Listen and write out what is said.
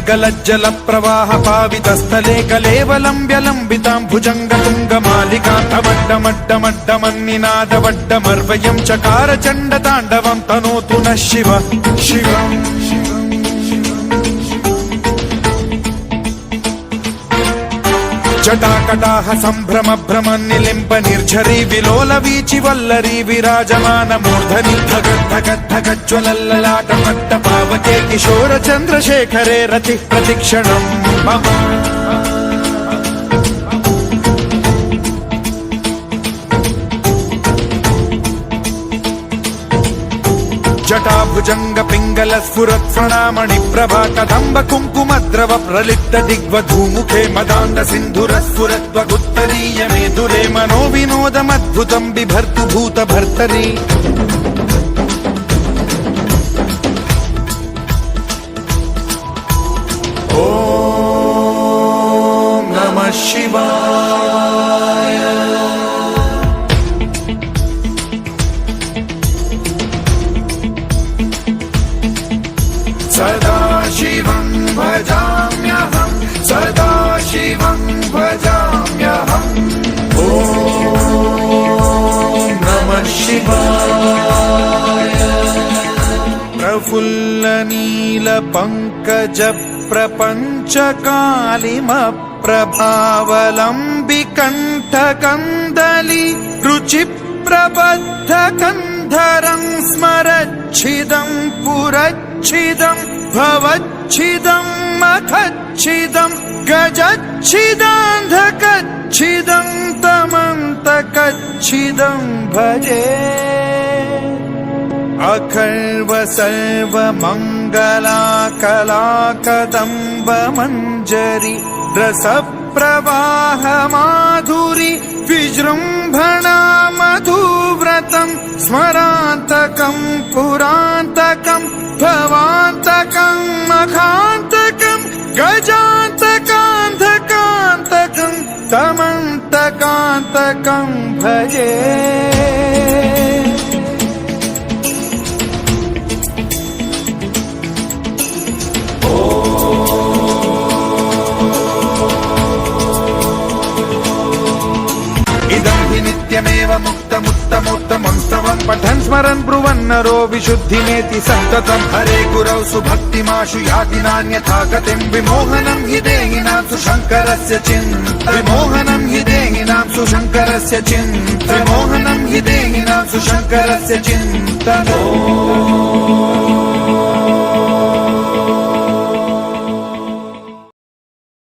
गलज्जल प्रवाह पावितस्थले कलेवलम्ब्य लम्बितां भुजङ्गतुङ्गमालिकान्तमड्डमड्डमड्डमन्निनादवड्डमर्वयं चकार चण्डताण्डवं तनोतु नः शिव शिवम् जटाकटाह सम्भ्रम भ्रम निलिम्ब निर्झरी विलोल वीचि वल्लरी विराजमान मूर्धनि धगद्धगद्धगज्ज्वलल्ललाट पट्ट पावके किशोर चन्द्रशेखरे रति प्रतिक्षणम् मम जटाभुजंग पिंगल स्फुरत् स्वर्णामणि प्रभा कदम्ब कुङ्कुमद्रव प्रलिप्त दिग्वधूमुखे मदान्ध सिन्धुर स्फुरद्वगुत्तरीय मेदुरे मनो विनोदमद्भुतं बिभर्तु भूत भर्तरि ॐ नमः शिवाय सदा शिवं भजाम्यहं सदा शिवं भजाम्यहम् ॐ नमः शिवाय प्रफुल्लनीलपङ्कज प्रपञ्चकालिमप्रभावलम्बिकण्ठकन्दली रुचिप्रबद्धकन्धरं स्मरच्छिदं पुरच्छिदं भवच्छिदं मखच्छिदं गजच्छिदान्धकच्छिदं तमन्तकच्छिदं भजे अखर्व सर्वमङ्गलाकलाकदम्ब मञ्जरी रसप्रवाह माधुरी विजृम्भणा मधुव्रतं स्मरान्तकं पुरान्तकं भवान्तकं मखान्तकं गजान्तकान्धकान्तकं तमन्तकान्तकं भजे नित्यमेव मुक्तमुत्तमोत्तमं स्तवं पठन् स्मरन् ब्रुवन्नरो विशुद्धिमेति सन्ततं हरे गुरौ सुभक्तिमाशु याति नान्यथा गतिं विमोहनं हि देहिनां सुशङ्करस्य चिन्त विमोहनं हि देहिनां सुशङ्करस्य चिन्त विमोहनं हि देहिनां सुशङ्करस्य चिन्त